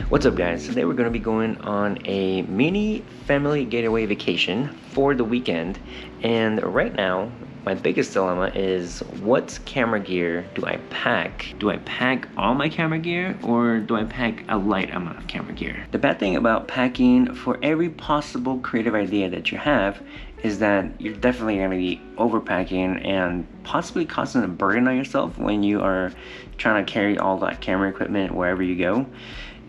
What's up, guys? Today we're going to be going on a mini family getaway vacation for the weekend, and right now my biggest dilemma is what camera gear do I pack? Do I pack all my camera gear or do I pack a light amount of camera gear? The bad thing about packing for every possible creative idea that you have is that you're definitely going to be overpacking and possibly causing a burden on yourself when you are trying to carry all that camera equipment wherever you go.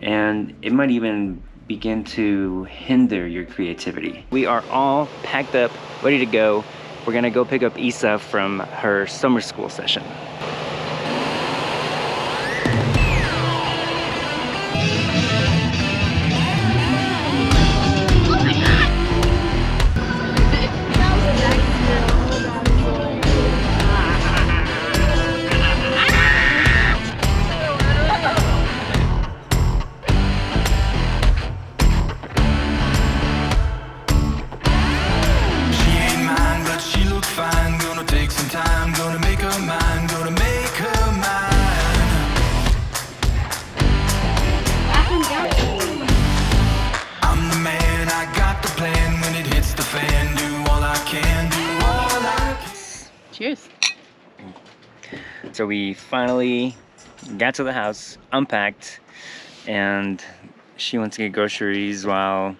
And it might even begin to hinder your creativity. We are all packed up, ready to go. We're gonna go pick up Isa from her summer school session. Cheers. So we finally got to the house, unpacked, and she went to get groceries while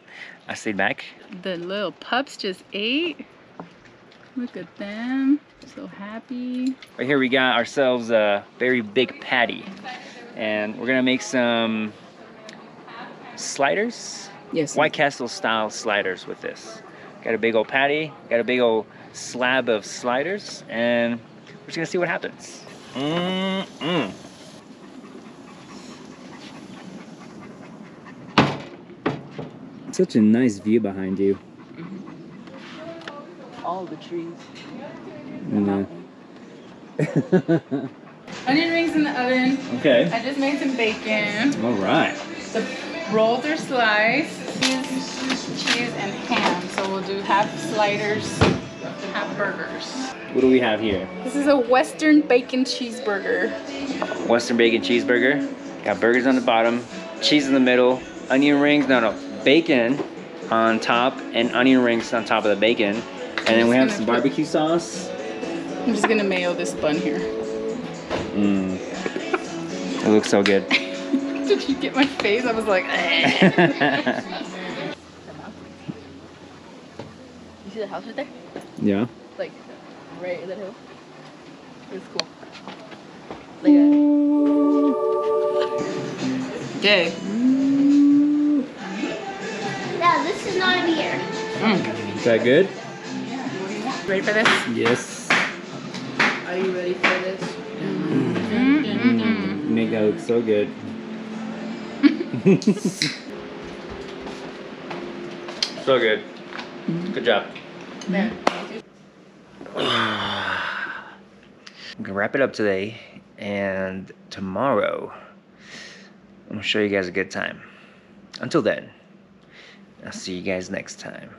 I stayed back. The little pups just ate. Look at them, so happy. Right here we got ourselves a very big patty, and we're gonna make some sliders. Yes. White Castle style sliders with this. Got a big old patty, got a big old slab of sliders, and we're just gonna see what happens. Such a nice view behind you. All the trees. No. Onion rings in the oven. Okay. I just made some bacon. All right. The rolls are sliced. Cheese and ham. So we'll do half sliders, half burgers. What do we have here? This is a Western bacon cheeseburger. Western bacon cheeseburger. Got burgers on the bottom, cheese in the middle, onion rings, bacon on top, and onion rings on top of the bacon. And then we have some barbecue sauce. I'm just gonna mayo this bun here. It looks so good. Did you get my face? I was like, You see the house right there? Yeah. Like, right in that hill. It's cool. Look at it. Okay. No, this is not a beer. Is that good? Ready for this? Yes. Are you ready for this? You make that look so good. So good. Good job. There. I'm gonna wrap it up today, and tomorrow I'm gonna show you guys a good time. Until then, I'll see you guys next time.